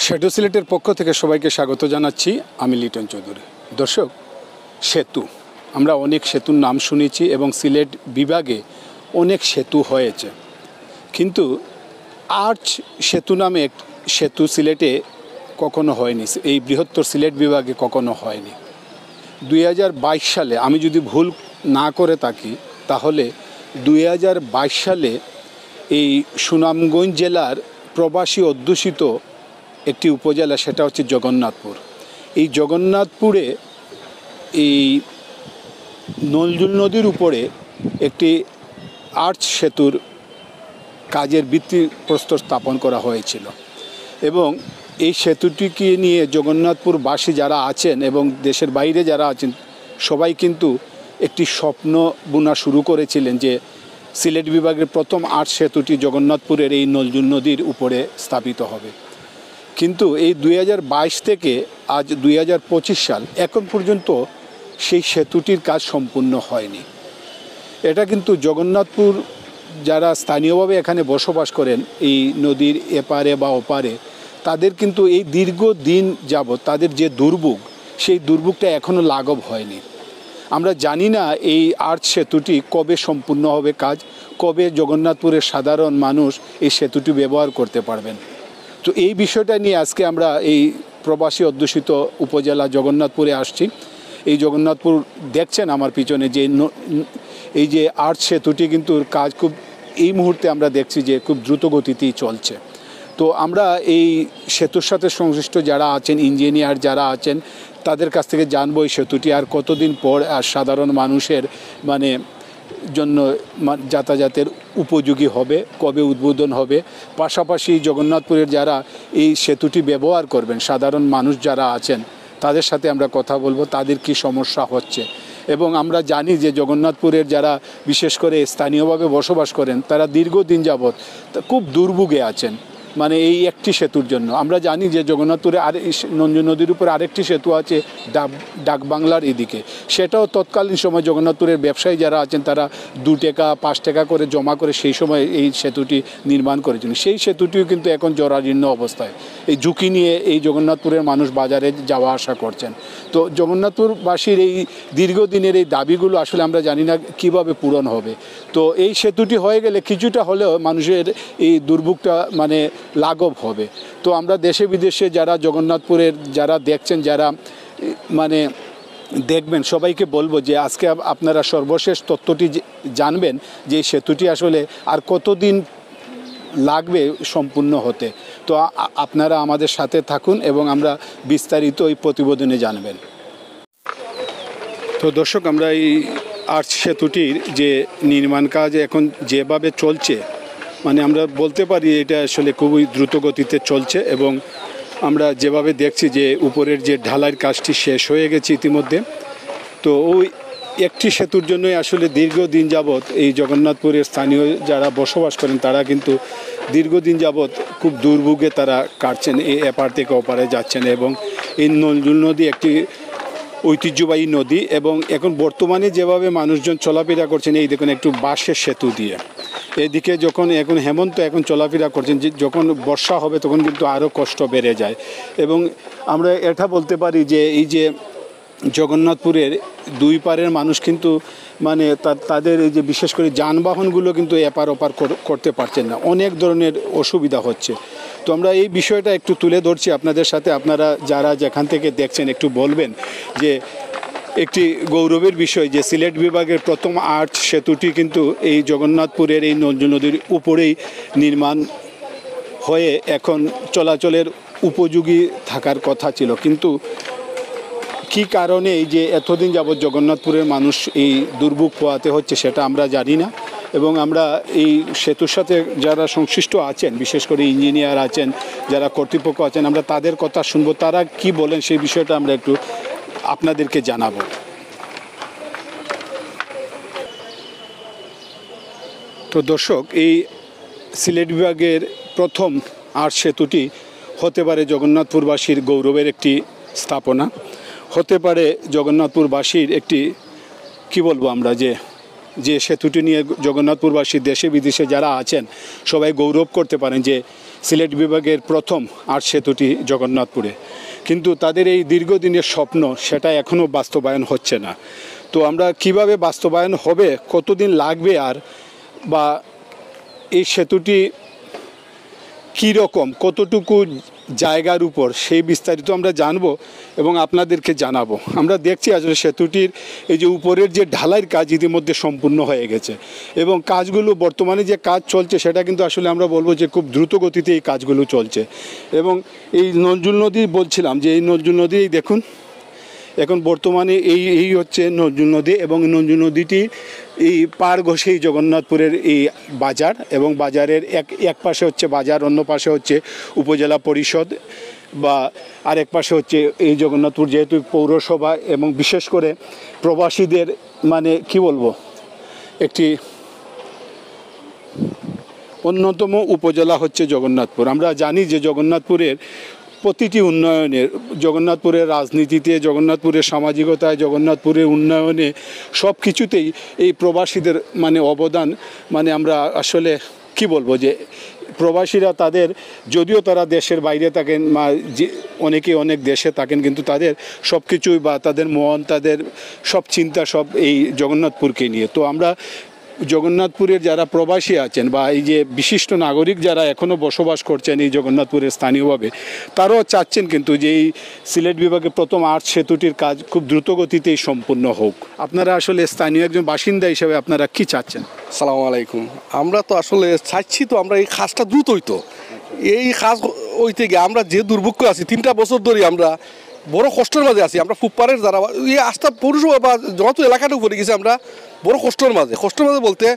Shadow সিলেটের পক্ষ থেকে সবাইকে স্বাগত জানাচ্ছি। আমি লিটন চৌধুরী। দর্শক, সেতু, আমরা অনেক সেতুর নাম শুনেছি এবং সিলেট বিভাগে অনেক সেতু হয়েছে, কিন্তু আর্চ সেতু নামে এক সেতু সিলেটে কখনো হয়নি, এই বৃহত্তর সিলেট বিভাগে কখনো হয়নি। 2022 সালে, আমি যদি ভুল না করে থাকি, তাহলে 2022 সালে এই সুনামগঞ্জ জেলার প্রবাসী অধ্যুষিত একটি উপজেলা, সেটা হচ্ছে জগন্নাথপুর। এই জগন্নাথপুরে এই নলজুল নদীর উপরে একটি আর্চ সেতুর কাজের ভিত্তিপ্রস্তর স্থাপন করা হয়েছিল এবং এই সেতুটিকে নিয়ে জগন্নাথপুরবাসী যারা আছেন এবং দেশের বাইরে যারা আছেন সবাই কিন্তু একটি স্বপ্ন বোনা শুরু করেছিলেন যে সিলেট বিভাগের প্রথম আর্চ সেতুটি জগন্নাথপুরের এই নলজুল নদীর উপরে স্থাপিত হবে। কিন্তু এই 2022 থেকে আজ 2025 সাল এখন পর্যন্ত সেই সেতুটির কাজ সম্পূর্ণ হয়নি। এটা কিন্তু জগন্নাথপুর যারা স্থানীয়ভাবে এখানে বসবাস করেন এই নদীর এপারে বা ওপারে, তাদের কিন্তু এই দীর্ঘদিন যাবৎ তাদের যে দুর্ভোগ, সেই দুর্ভোগটা এখনও লাঘব হয়নি। আমরা জানি না এই আর্চ সেতুটি কবে সম্পূর্ণ হবে কাজ, কবে জগন্নাথপুরের সাধারণ মানুষ এই সেতুটি ব্যবহার করতে পারবেন। তো এই বিষয়টা নিয়ে আজকে আমরা এই প্রবাসী অধ্যুষিত উপজেলা জগন্নাথপুরে আসছি। এই জগন্নাথপুর দেখছেন আমার পিছনে যে এই যে আর্চ সেতুটি কিন্তু কাজ খুব এই মুহূর্তে আমরা দেখছি যে খুব দ্রুত গতিতেই চলছে। তো আমরা এই সেতুর সাথে সংশ্লিষ্ট যারা আছেন, ইঞ্জিনিয়ার যারা আছেন, তাদের কাছ থেকে জানবো এই সেতুটি আর কতদিন পর আর সাধারণ মানুষের জন্য যাতায়াতের উপযোগী হবে, কবে উদ্বোধন হবে। পাশাপাশি জগন্নাথপুরের যারা এই সেতুটি ব্যবহার করবেন, সাধারণ মানুষ যারা আছেন, তাদের সাথে আমরা কথা বলবো, তাদের কি সমস্যা হচ্ছে। এবং আমরা জানি যে জগন্নাথপুরের যারা বিশেষ করে স্থানীয়ভাবে বসবাস করেন, তারা দীর্ঘদিন যাবৎ খুব দুর্ভোগে আছেন, এই একটি সেতুর জন্য। আমরা জানি যে জগন্নাথপুরে আর নঞ্জু নদীর উপর আরেকটি সেতু আছে ডাকবাংলার এদিকে, সেটাও তৎকালীন সময় জগন্নাথপুরের ব্যবসায়ী যারা আছেন তারা 2 টাকা 5 টাকা করে জমা করে সেই সময় এই সেতুটি নির্মাণ করেছেন। সেই সেতুটিও কিন্তু এখন জরাজীর্ণ অবস্থায়। এই ঝুঁকি নিয়ে এই জগন্নাথপুরের মানুষ বাজারে যাওয়া আসা করছেন। তো জগন্নাথপুরবাসীর এই দীর্ঘদিনের এই দাবিগুলো আসলে আমরা জানি না কিভাবে পূরণ হবে। তো এই সেতুটি হয়ে গেলে কিছুটা হলেও মানুষের এই দুর্ভোগটা লাঘব হবে। তো আমরা দেশে বিদেশে যারা জগন্নাথপুরের যারা দেখছেন, যারা দেখবেন, সবাইকে বলবো যে আজকে আপনারা সর্বশেষ তথ্যটি জানবেন যে এই সেতুটি আসলে আর কতদিন লাগবে সম্পূর্ণ হতে। তো আপনারা আমাদের সাথে থাকুন এবং আমরা বিস্তারিত এই প্রতিবেদনে জানবেন। তো দর্শক, আমরা এই আর্চ সেতুটির যে নির্মাণ কাজ এখন যেভাবে চলছে, আমরা বলতে পারি এটা আসলে খুবই দ্রুত গতিতে চলছে এবং আমরা যেভাবে দেখছি যে উপরের যে ঢালাইয়ের কাজটি শেষ হয়ে গেছে ইতিমধ্যে। তো ওই একটি সেতুর জন্যই আসলে দীর্ঘদিন যাবৎ এই জগন্নাথপুরের স্থানীয় যারা বসবাস করেন তারা কিন্তু দীর্ঘদিন যাবৎ খুব দুর্ভোগে তারা কাটছেন, এই এপার থেকে ওপারে যাচ্ছেন। এবং এই নলজুল নদী একটি ঐতিহ্যবাহী নদী এবং এখন বর্তমানে যেভাবে মানুষজন চলাফেরা করছেন, এই দেখুন একটু বাঁশের সেতু দিয়ে এদিকে যখন এখন হেমন্ত এখন চলাফেরা করছেন, যে যখন বর্ষা হবে তখন কিন্তু আরও কষ্ট বেড়ে যায়। এবং আমরা এটা বলতে পারি যে এই যে জগন্নাথপুরের 2 পারের মানুষ কিন্তু তাদের এই যে বিশেষ করে যানবাহনগুলো কিন্তু এপার ওপার করতে পারছেন না, অনেক ধরনের অসুবিধা হচ্ছে। তো আমরা এই বিষয়টা একটু তুলে ধরছি আপনাদের সাথে। আপনারা যারা যেখান থেকে দেখছেন একটু বলবেন যে একটি গৌরবের বিষয় যে সিলেট বিভাগের প্রথম আর্চ সেতুটি কিন্তু এই জগন্নাথপুরের এই নলজুল নদীর উপরেই নির্মাণ হয়ে এখন চলাচলের উপযোগী থাকার কথা ছিল। কিন্তু কি কারণে এই যে এতদিন যাবৎ জগন্নাথপুরের মানুষ এই দুর্ভোগ পোহাতে হচ্ছে সেটা আমরা জানি না। এবং আমরা এই সেতুর সাথে যারা সংশ্লিষ্ট আছেন, বিশেষ করে ইঞ্জিনিয়ার আছেন, যারা কর্তৃপক্ষ আছেন, আমরা তাদের কথা শুনবো, তারা কি বলেন সেই বিষয়টা আমরা একটু আপনাদেরকে জানাবো। তো দর্শক, এই সিলেট বিভাগের প্রথম আর্চ সেতুটি হতে পারে জগন্নাথপুরবাসীর গৌরবের একটি স্থাপনা, হতে পারে জগন্নাথপুরবাসীর একটি কি বলবো আমরা যে যে সেতুটি নিয়ে জগন্নাথপুরবাসী দেশে বিদেশে যারা আছেন সবাই গৌরব করতে পারেন যে সিলেট বিভাগের প্রথম আর্ট সেতুটি জগন্নাথপুরে, কিন্তু তাদের এই দীর্ঘদিনের স্বপ্ন সেটা এখনও বাস্তবায়ন হচ্ছে না। তো আমরা কিভাবে বাস্তবায়ন হবে, কতদিন লাগবে, আর বা এই সেতুটি কীরকম, কতটুকু জায়গার উপর, সেই বিস্তারিত আমরা জানবো এবং আপনাদেরকে জানাবো। আমরা দেখছি আসলে সেতুটির এই যে উপরের যে ঢালাইয়ের কাজ ইতিমধ্যে সম্পূর্ণ হয়ে গেছে এবং কাজগুলো বর্তমানে যে কাজ চলছে সেটা কিন্তু আসলে আমরা বলবো যে খুব দ্রুত গতিতে এই কাজগুলো চলছে। এবং এই নজরুল নদী বলছিলাম যে এই নজরুল নদী দেখুন এখন বর্তমানে এই হচ্ছে নজরুল নদী এবং নজরুল নদীটি এই পার ঘষেই জগন্নাথপুরের এই বাজার এবং বাজারের এক পাশে হচ্ছে বাজার, অন্য পাশে হচ্ছে উপজেলা পরিষদ বা আরেক পাশে হচ্ছে এই জগন্নাথপুর যেহেতু পৌরসভা এবং বিশেষ করে প্রবাসীদের মানে কি বলবো একটি অন্যতম উপজেলা হচ্ছে জগন্নাথপুর। আমরা জানি যে জগন্নাথপুরের প্রতিটি উন্নয়নের, জগন্নাথপুরের রাজনীতিতে, জগন্নাথপুরের সামাজিকতায়, জগন্নাথপুরের উন্নয়নে সব কিছুতেই এই প্রবাসীদের মানে অবদান, মানে আমরা আসলে কি বলবো যে প্রবাসীরা তাদের, যদিও তারা দেশের বাইরে থাকেন বা যে অনেকে অনেক দেশে থাকেন, কিন্তু তাদের সব কিছুই বা তাদের মন, তাদের সব চিন্তা সব এই জগন্নাথপুরকে নিয়ে। তো আমরা জগন্নাথপুরের যারা প্রবাসী আছেন বা এই যে বিশিষ্ট নাগরিক যারা এখনও বসবাস করছেন এই জগন্নাথপুরের স্থানীয়ভাবে, তারাও চাচ্ছেন কিন্তু যে এই সিলেট বিভাগে প্রথম আর্ট সেতুটির কাজ খুব দ্রুত গতিতেই সম্পূর্ণ হোক। আপনারা আসলে স্থানীয় একজন বাসিন্দা হিসেবে আপনারা কি চাচ্ছেন? আসসালামু আলাইকুম। আমরা তো আসলে চাচ্ছি তো আমরা এই কাজটা দ্রুত হইতো। এই কাজ হইতে গিয়ে আমরা যে দুর্ভিক্ষ আছি 3টা বছর ধরে আমরা বড় কষ্টের মাঝে আছি। আমরা ফুটপারের যারা এই আস্থা পৌরসভা বা যত এলাকাটা উপরে গেছি আমরা বড় কষ্টের মাঝে বলতে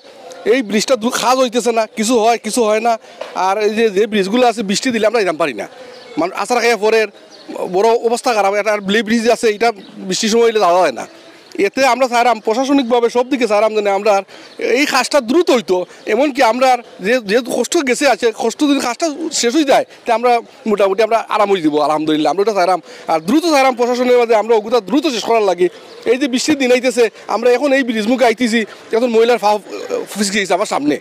এই ব্রিজটা কাজ হইতেছে না, কিছু হয় না। আর এই যে ব্রিজগুলো আছে বৃষ্টি দিলে আমরা এরকম পারি না, মানে আচার খাইয়া পরের বড় অবস্থা খারাপ। এটা ব্রিজ আছে, এটা বৃষ্টির সময় হইলে যাওয়া হয় না। এতে আমরা চাইলাম প্রশাসনিকভাবে সব দিকে চাইলাম যেন আমরা এই কাজটা দ্রুত হইতো। এমনকি আমরা যেহেতু কষ্ট গেছে আছে, কষ্ট যদি কাজটা শেষ হয়ে যায় তা আমরা মোটামুটি আমরা আরাম হয়ে দিব আলহামদুলিল্লাহ। আমরা ওটা চাইলাম আর দ্রুত চাইলাম প্রশাসনের মাঝে আমরা ওগুলো দ্রুত শেষ করার লাগে। এই যে বৃষ্টির দিন আইতেছে, আমরা এখন এই ব্রিজ মুখে আইতেছি, এখন মহিলার ফাও ফিসকে গেছে আমার সামনে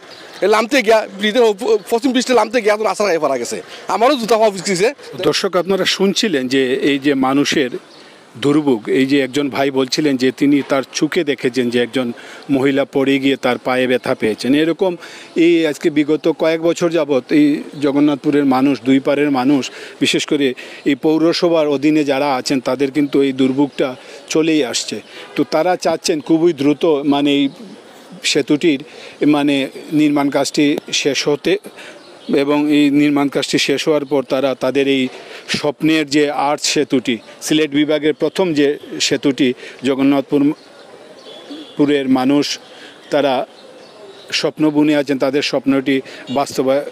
নামতে গিয়া, ব্রিজের পশ্চিম পৃষ্ঠে নামতে গিয়া এখন আশা গায়ে পড়া গেছে, আমারও জুতা ফাও ফিসকেছে। দর্শক আপনারা শুনছিলেন যে এই যে মানুষের দুর্ভোগ, এই যে একজন ভাই বলছিলেন যে তিনি তার চোখে দেখেছেন যে একজন মহিলা পড়ে গিয়ে তার পায়ে ব্যথা পেয়েছেন। এরকম এই আজকে বিগত কয়েক বছর যাবৎ এই জগন্নাথপুরের মানুষ, দুই পারের মানুষ, বিশেষ করে এই পৌরসভার অধীনে যারা আছেন তাদের কিন্তু এই দুর্ভোগটা চলেই আসছে। তো তারা চাচ্ছেন খুবই দ্রুত মানে এই সেতুটির মানে নির্মাণ কাজটি শেষ হতে এবং এই নির্মাণ কাজটি শেষ হওয়ার পর তারা তাদের এই স্বপ্নের যে আর্ট সেতুটি, সিলেট বিভাগের প্রথম যে সেতুটি জগন্নাথপুরের মানুষ তারা স্বপ্ন বুনে আছেন, তাদের স্বপ্নটি বাস্তবায়ন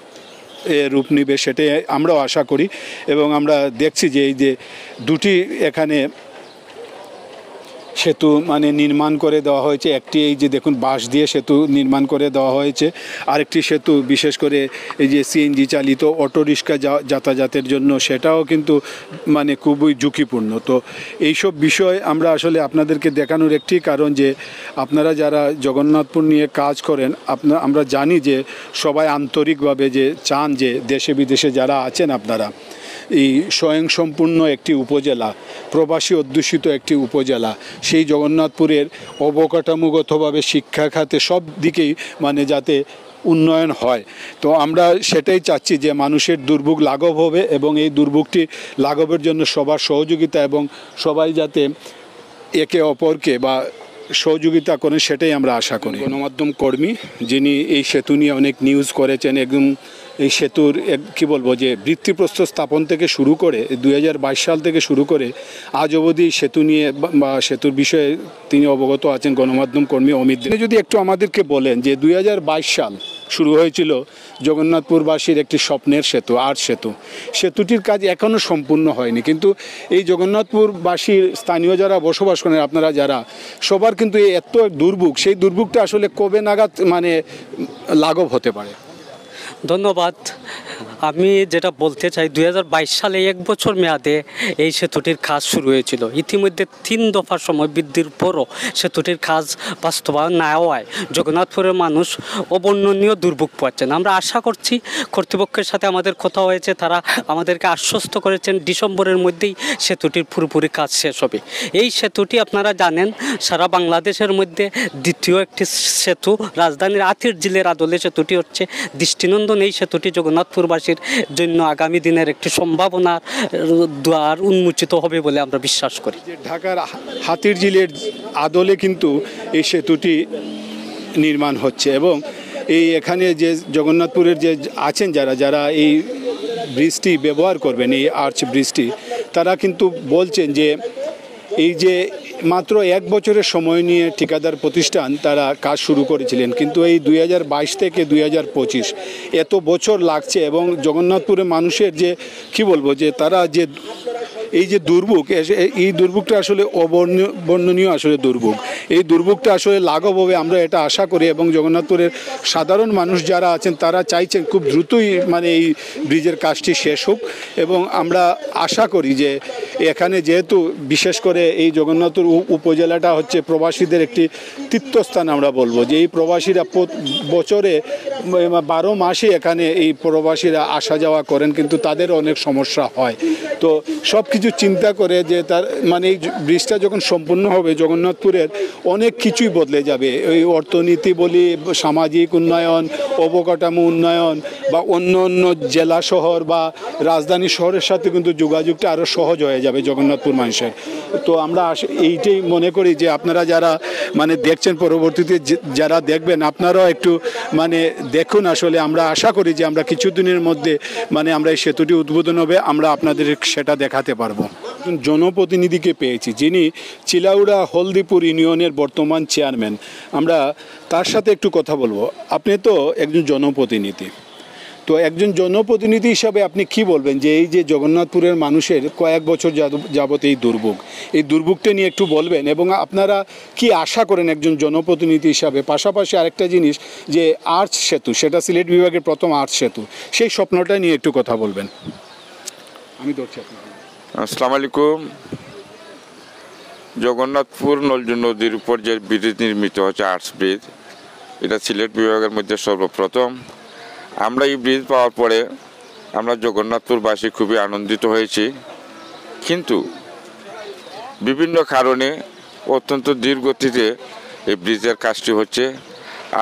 রূপ নেবে সেটাই আমরাও আশা করি। এবং আমরা দেখছি যে এই যে দুটি এখানে সেতু মানে নির্মাণ করে দেওয়া হয়েছে। একটি এই যে দেখুন বাঁশ দিয়ে সেতু নির্মাণ করে দেওয়া হয়েছে, আরেকটি সেতু বিশেষ করে এই যে সিএনজি চালিত অটোরিক্সা যাতায়াতের জন্য, সেটাও কিন্তু মানে খুবই ঝুঁকিপূর্ণ। তো এইসব বিষয় আমরা আসলে আপনাদেরকে দেখানোর একটি কারণ যে আপনারা যারা জগন্নাথপুর নিয়ে কাজ করেন, আমরা জানি যে সবাই আন্তরিকভাবে যে চান যে দেশে বিদেশে যারা আছেন আপনারা এই স্বয়ংসম্পূর্ণ একটি উপজেলা, প্রবাসী অধ্যুষিত একটি উপজেলা, সেই জগন্নাথপুরের অবকাঠামোগতভাবে শিক্ষা খাতে সব দিকেই মানে যাতে উন্নয়ন হয়। তো আমরা সেটাই চাচ্ছি যে মানুষের দুর্ভোগ লাঘব হবে এবং এই দুর্ভোগটি লাঘবের জন্য সবার সহযোগিতা এবং সবাই যাতে একে অপরকে বা সহযোগিতা করেন সেটাই আমরা আশা করি। গণমাধ্যম কর্মী যিনি এই সেতু নিয়ে অনেক নিউজ করেছেন, একদম এই সেতুর কী বলবো যে ভিত্তিপ্রস্তর স্থাপন থেকে শুরু করে 2022 সাল থেকে শুরু করে আজ অবধি সেতু নিয়ে বা সেতুর বিষয়ে তিনি অবগত আছেন গণমাধ্যম কর্মী অমিত দে। যদি একটু আমাদেরকে বলেন যে 2022 সাল শুরু হয়েছিল জগন্নাথপুরবাসীর একটি স্বপ্নের সেতু, আর্ট সেতু, সেতুটির কাজ এখনও সম্পূর্ণ হয়নি, কিন্তু এই জগন্নাথপুরবাসীর স্থানীয় যারা বসবাস করেন আপনারা যারা সবার কিন্তু এই এত দুর্ভোগ, সেই দুর্ভোগটা আসলে কবে নাগাদ মানে লাঘব হতে পারে? ধন্যবাদ। আমি যেটা বলতে চাই 2022 সালে 1 বছর মেয়াদে এই সেতুটির কাজ শুরু হয়েছিল। ইতিমধ্যে 3 দফার সময় বৃদ্ধির পরও সেতুটির কাজ বাস্তবায়ন না হওয়ায় জগন্নাথপুরের মানুষ অবর্ণনীয় দুর্ভোগ পাচ্ছেন। আমরা আশা করছি কর্তৃপক্ষের সাথে আমাদের কথা হয়েছে, তারা আমাদেরকে আশ্বস্ত করেছেন ডিসেম্বরের মধ্যেই সেতুটির পুরোপুরি কাজ শেষ হবে। এই সেতুটি আপনারা জানেন সারা বাংলাদেশের মধ্যে দ্বিতীয় একটি সেতু, রাজধানীর আতির জিলের আদলে সেতুটি হচ্ছে দৃষ্টিনন্দন। এই সেতুটি জগন্নাথপুরবাসীর জন্য আগামী দিনের একটি সম্ভাবনার দ্বার উন্মোচিত হবে বলে আমরা বিশ্বাস করি। যে ঢাকার হাতির ঝিলের আদলে কিন্তু এই সেতুটি নির্মাণ হচ্ছে এবং এই এখানে যে জগন্নাথপুরের যে আছেন যারা এই ব্রিজটি ব্যবহার করবেন, এই আর্চ ব্রিজটি, তারা কিন্তু বলছেন যে এই যে মাত্র 1 বছরের সময় নিয়ে ঠিকাদার প্রতিষ্ঠান তারা কাজ শুরু করেছিলেন, কিন্তু এই 2022 থেকে 2025 এত বছর লাগছে এবং জগন্নাথপুরের মানুষের যে কি বলবো যে তারা যে এই যে দুর্ভোগ, এই দুর্ভোগটা আসলে অবর্ণনীয় আসলে দুর্ভোগ। এই দুর্ভোগটা আসলে লাঘব হবে আমরা এটা আশা করি এবং জগন্নাথপুরের সাধারণ মানুষ যারা আছেন তারা চাইছেন খুব দ্রুতই মানে এই ব্রিজের কাজটি শেষ হোক এবং আমরা আশা করি যে এখানে যেহেতু বিশেষ করে এই জগন্নাথপুর উপজেলাটা হচ্ছে প্রবাসীদের একটি তীর্থস্থান, আমরা বলবো যে এই প্রবাসীরা বছরে 12 মাসই এখানে এই প্রবাসীরা আসা যাওয়া করেন, কিন্তু তাদের অনেক সমস্যা হয়। তো সব কিছু চিন্তা করে যে তার মানে এই ব্রিজটা যখন সম্পূর্ণ হবে জগন্নাথপুরের অনেক কিছুই বদলে যাবে। ওই অর্থনীতি বলি, সামাজিক উন্নয়ন, অবকাঠামো উন্নয়ন বা অন্য অন্য জেলা শহর বা রাজধানী শহরের সাথে কিন্তু যোগাযোগটা আরও সহজ হয়ে যাবে জগন্নাথপুর মানুষের। তো আমরা এইটাই মনে করি যে আপনারা যারা মানে দেখছেন, পরবর্তীতে যারা দেখবেন আপনারাও একটু মানে দেখুন। আসলে আমরা আশা করি যে আমরা কিছুদিনের মধ্যে মানে আমরা এই সেতুটি উদ্বোধন হবে, আমরা আপনাদের সেটা দেখাতে পারবো। জনপ্রতিনিধিকে পেয়েছি যিনি চিলাউড়া হলদিপুর ইউনিয়নের বর্তমান চেয়ারম্যান, আমরা তার সাথে একটু কথা বলবো। আপনি তো একজন জনপ্রতিনিধি, তো একজন জনপ্রতিনিধি হিসাবে আপনি কি বলবেন যে এই যে জগন্নাথপুরের মানুষের কয়েক বছর যাবত এই দুর্ভোগটা নিয়ে একটু বলবেন এবং আপনারা কি আশা করেন একজন জনপ্রতিনিধি হিসাবে? পাশাপাশি আরেকটা জিনিস যে আর্চ সেতু, সেটা সিলেট বিভাগের প্রথম আর্চ সেতু, সেই স্বপ্নটা নিয়ে একটু কথা বলবেন। আমি ধরছি আপনাকে। আসসালামু আলাইকুম। জগন্নাথপুর নলজু নদীর উপর যে ব্রিজ নির্মিত হচ্ছে আর্টস ব্রিজ, এটা সিলেট বিভাগের মধ্যে সর্বপ্রথম। আমরা এই ব্রিজ পাওয়ার পরে আমরা জগন্নাথপুরবাসী খুবই আনন্দিত হয়েছি, কিন্তু বিভিন্ন কারণে অত্যন্ত ধীর গতিতে এই ব্রিজের কাজটি হচ্ছে।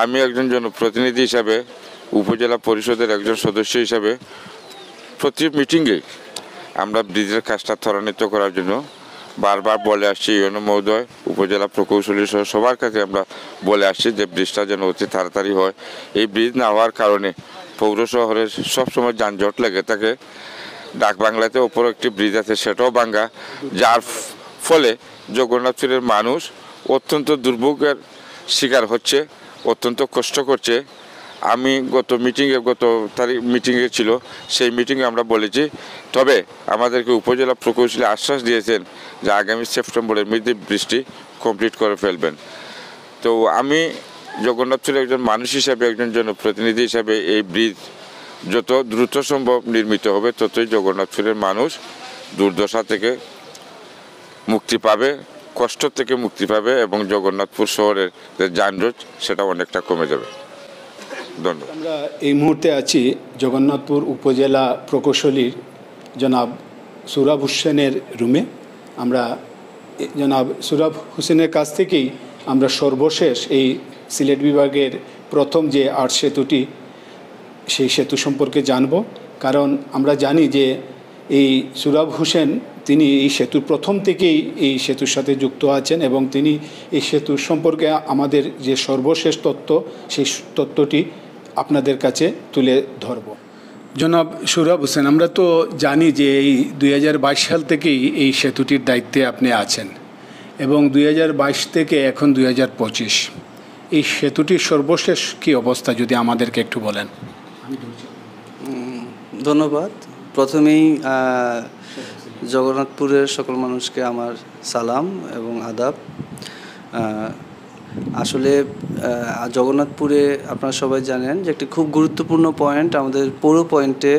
আমি একজন জনপ্রতিনিধি হিসাবে, উপজেলা পরিষদের একজন সদস্য হিসাবে প্রতি মিটিংয়ে আমরা ব্রিজের কাজটা ত্বরান্বিত করার জন্য বারবার বলে আসছি। ইউনো মহোদয়, উপজেলা প্রকৌশলী সহ সবার কাছে আমরা বলে আসছি যে ব্রিজটা যেন অতি তাড়াতাড়ি হয়। এই ব্রিজ না হওয়ার কারণে পৌর শহরে সবসময় যানজট লেগে থাকে। ডাক বাংলাতে ওপর একটি ব্রিজ আছে, সেটাও ভাঙ্গা, যার ফলে জগন্নাথপুরের মানুষ অত্যন্ত দুর্ভোগের শিকার হচ্ছে, অত্যন্ত কষ্ট করছে। আমি গত মিটিংয়ে ছিল, সেই মিটিংয়ে আমরা বলেছি, তবে আমাদেরকে উপজেলা প্রকৌশলী আশ্বাস দিয়েছেন যে আগামী সেপ্টেম্বরের মধ্যে ব্রিজটি কমপ্লিট করে ফেলবেন। তো আমি জগন্নাথপুরের একজন মানুষ হিসাবে, একজন জনপ্রতিনিধি হিসাবে এই ব্রিজ যত দ্রুত সম্ভব নির্মিত হবে ততই জগন্নাথপুরের মানুষ দুর্দশা থেকে মুক্তি পাবে, কষ্ট থেকে মুক্তি পাবে এবং জগন্নাথপুর শহরের যে যানজট সেটা অনেকটা কমে যাবে। ধন্যবাদ। আমরা এই মুহূর্তে আছি জগন্নাথপুর উপজেলা প্রকৌশলীর জনাব সুরাব হোসেনের রুমে। আমরা জনাব সুরাব হোসেনের কাছ থেকেই আমরা সর্বশেষ এই সিলেট বিভাগের প্রথম যে আর্চ সেতুটি, সেই সেতু সম্পর্কে জানব। কারণ আমরা জানি যে এই সুরাব হোসেন তিনি এই সেতুর প্রথম থেকেই এই সেতুর সাথে যুক্ত আছেন এবং তিনি এই সেতুর সম্পর্কে আমাদের যে সর্বশেষ তথ্য, সেই তথ্যটি আপনাদের কাছে তুলে ধরব। জনাব সুরাব হোসেন, আমরা তো জানি যে এই 2022 সাল থেকেই এই সেতুটির দায়িত্বে আপনি আছেন এবং 2022 থেকে এখন 2025 এই সেতুটির সর্বশেষ কি অবস্থা যদি আমাদেরকে একটু বলেন। ধন্যবাদ। প্রথমেই জগন্নাথপুরের সকল মানুষকে আমার সালাম এবং আদাব। আসলে জগন্নাথপুরে আপনারা সবাই জানেন যে একটি খুব গুরুত্বপূর্ণ পয়েন্ট, আমাদের পৌর পয়েন্টে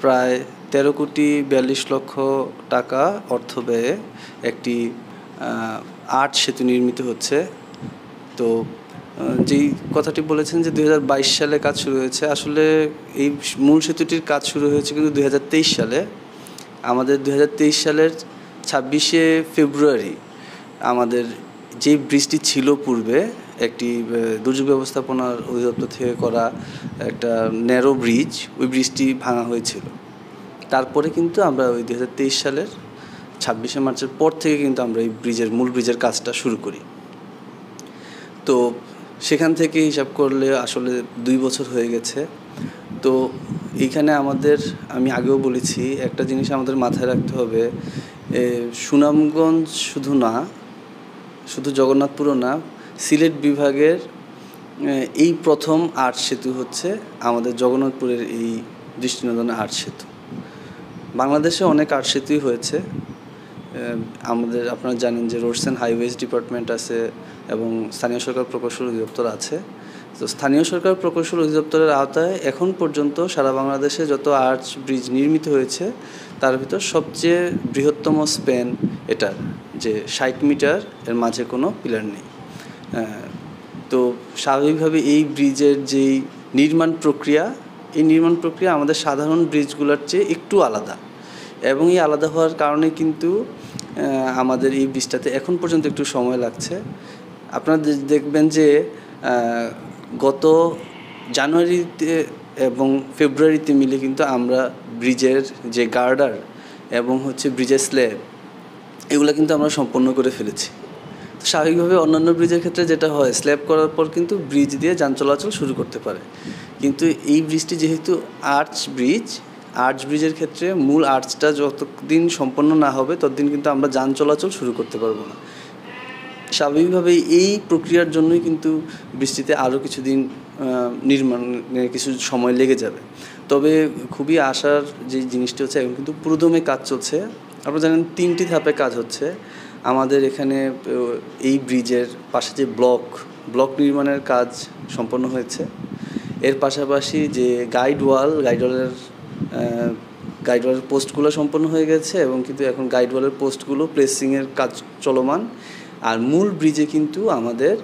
প্রায় 13,42,00,000 টাকা অর্থ ব্যয়ে একটি আর্চ সেতু নির্মিত হচ্ছে। তো যেই কথাটি বলেছেন যে 2022 সালে কাজ শুরু হয়েছে, আসলে এই মূল সেতুটির কাজ শুরু হয়েছে কিন্তু 2023 সালে। আমাদের 2023 সালের 26শে ফেব্রুয়ারি আমাদের যে ব্রিজটি ছিল পূর্বে একটি দুর্যোগ ব্যবস্থাপনা অধিদপ্তর থেকে করা একটা ন্যারো ব্রিজ, ওই ব্রিজটি ভাঙা হয়েছিল। তারপরে কিন্তু আমরা ওই 2023 সালের 26শে মার্চের পর থেকে কিন্তু আমরা এই মূল ব্রিজের কাজটা শুরু করি। তো সেখান থেকে হিসাব করলে আসলে 2 বছর হয়ে গেছে। তো এইখানে আমি আগেও বলেছি, একটা জিনিস আমাদের মাথায় রাখতে হবে, সুনামগঞ্জ শুধু জগন্নাথপুরও না, সিলেট বিভাগের এই প্রথম আর্চ সেতু হচ্ছে আমাদের জগন্নাথপুরের এই দৃষ্টিনন্দন আর্চ সেতু। বাংলাদেশে অনেক আর্চ সেতুই হয়েছে। আপনারা জানেন যে রোডস অ্যান্ড হাইওয়েজ ডিপার্টমেন্ট আছে এবং স্থানীয় সরকার প্রকৌশল অধিদপ্তর আছে। তো স্থানীয় সরকার প্রকৌশল অধিদপ্তরের আওতায় এখন পর্যন্ত সারা বাংলাদেশে যত আর্চ ব্রিজ নির্মিত হয়েছে তার ভিতর সবচেয়ে বৃহত্তম স্প্যান এটার, যে 60 মিটার, এর মাঝে কোনো পিলার নেই। তো স্বাভাবিকভাবে এই ব্রিজের যেই নির্মাণ প্রক্রিয়া আমাদের সাধারণ ব্রিজগুলোর চেয়ে একটু আলাদা, এবং এই আলাদা হওয়ার কারণে কিন্তু আমাদের এই ব্রিজটাতে এখন পর্যন্ত একটু সময় লাগছে। আপনারা দেখবেন যে গত জানুয়ারিতে এবং ফেব্রুয়ারিতে মিলে কিন্তু আমরা ব্রিজের যে গার্ডার এবং ব্রিজের স্ল্যাব, এগুলো কিন্তু আমরা সম্পন্ন করে ফেলেছি। তো স্বাভাবিকভাবে অন্যান্য ব্রিজের ক্ষেত্রে যেটা হয়, স্ল্যাব করার পর কিন্তু ব্রিজ দিয়ে যান চলাচল শুরু করতে পারে, কিন্তু এই ব্রিজটি যেহেতু আর্চ ব্রিজের ক্ষেত্রে মূল আর্চটা যতদিন সম্পন্ন না হবে ততদিন কিন্তু আমরা যান চলাচল শুরু করতে পারবো না। স্বাভাবিকভাবেই এই প্রক্রিয়ার জন্যই কিন্তু বৃষ্টিতে আরও কিছুদিন নির্মাণে কিছু সময় লেগে যাবে। তবে খুবই আশার যে জিনিসটি হচ্ছে, এখন কিন্তু পুরোদমে কাজ চলছে। আপনারা জানেন 3টি ধাপে কাজ হচ্ছে আমাদের এখানে। এই ব্রিজের পাশে যে ব্লক নির্মাণের কাজ সম্পন্ন হয়েছে, এর পাশাপাশি যে গাইডওয়ালের পোস্টগুলো সম্পন্ন হয়ে গেছে, এবং কিন্তু এখন গাইডওয়ালের পোস্টগুলো প্লেসিংয়ের কাজ চলমান। আর মূল ব্রিজে কিন্তু আমাদের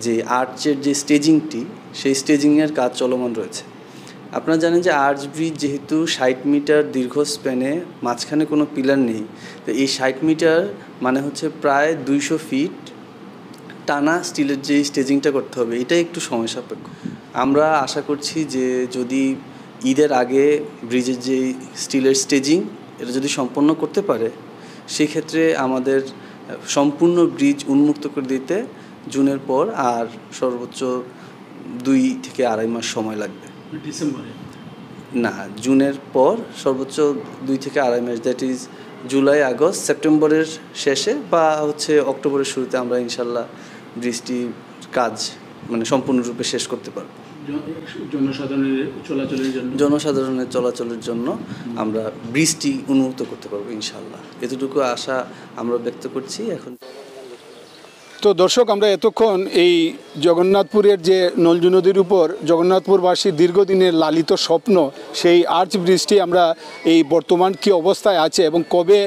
যে আর্চের যে স্টেজিংটি, সেই স্টেজিংয়ের কাজ চলমান রয়েছে। আপনারা জানেন যে আর্চ ব্রিজ যেহেতু 60 মিটার দীর্ঘ স্প্যানে, মাঝখানে কোনো পিলার নেই, তো এই 60 মিটার মানে প্রায় 200 ফিট টানা স্টিলের যে স্টেজিংটা করতে হবে, এটা একটু সময় সাপেক্ষ। আমরা আশা করছি যে যদি ঈদের আগে ব্রিজের যে স্টিলের স্টেজিং, এটা যদি সম্পন্ন করতে পারে, সেক্ষেত্রে আমাদের সম্পূর্ণ ব্রিজ উন্মুক্ত করে দিতে জুনের পর আর সর্বোচ্চ 2 থেকে 2.5 মাস সময় লাগবে। ডিসেম্বরে না, জুনের পর সর্বোচ্চ 2 থেকে 2.5 মাস, দ্যাট ইজ জুলাই, আগস্ট, সেপ্টেম্বরের শেষে বা অক্টোবরের শুরুতে আমরা ইনশাল্লাহ ব্রিজটির কাজ সম্পূর্ণরূপে শেষ করতে পারব। জনসাধারণের চলাচলের জন্য আমরা ব্রিজটি উন্মুক্ত করতে পারবো ইনশাল্লাহ, এতটুকু আশা আমরা ব্যক্ত করছি। এখন তো দর্শক, আমরা এতক্ষণ এই জগন্নাথপুরের যে নলজু নদীর উপর জগন্নাথপুরবাসীর দীর্ঘদিনের লালিত স্বপ্ন, সেই আর্চ ব্রিজটি আমরা এই বর্তমান কী অবস্থায় আছে এবং কবে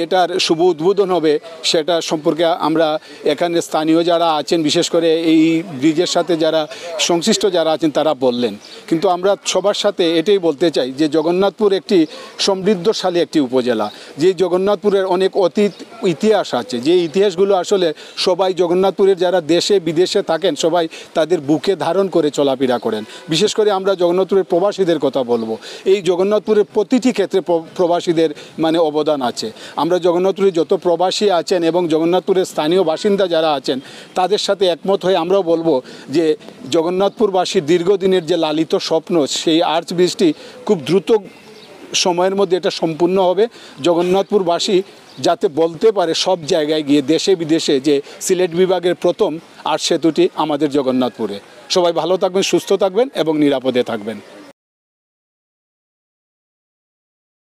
এটার শুভ উদ্বোধন হবে সেটা সম্পর্কে আমরা এখানে স্থানীয় যারা আছেন, বিশেষ করে এই ব্রিজের সাথে যারা সংশ্লিষ্ট যারা আছেন তারা বললেন। কিন্তু আমরা সবার সাথে এটাই বলতে চাই যে জগন্নাথপুর একটি সমৃদ্ধশালী একটি উপজেলা, যে জগন্নাথপুরের অনেক অতীত ইতিহাস আছে, যে ইতিহাসগুলো আসলে সবাই জগন্নাথপুরের যারা দেশে বিদেশে থাকেন সবাই তাদের বুকে ধারণ করে চলাফেরা করেন। বিশেষ করে আমরা জগন্নাথপুরের প্রবাসীদের কথা বলবো। এই জগন্নাথপুরের প্রতিটি ক্ষেত্রে প্রবাসীদের অবদান আছে। আমরা জগন্নাথপুরে যত প্রবাসী আছেন এবং জগন্নাথপুরের স্থানীয় বাসিন্দা যারা আছেন তাদের সাথে একমত হয়ে আমরাও বলবো যে জগন্নাথপুরবাসীর দীর্ঘদিনের যে লালিত স্বপ্ন, সেই আর্চ ব্রিজটি খুব দ্রুত সময়ের মধ্যে এটা সম্পূর্ণ হবে। জগন্নাথপুরবাসী যাতে বলতে পারে সব জায়গায় গিয়ে, দেশে বিদেশে, যে সিলেট বিভাগের প্রথম আর্চ সেতুটি আমাদের জগন্নাথপুরে। সবাই ভালো থাকবেন, সুস্থ থাকবেন এবং নিরাপদে থাকবেন।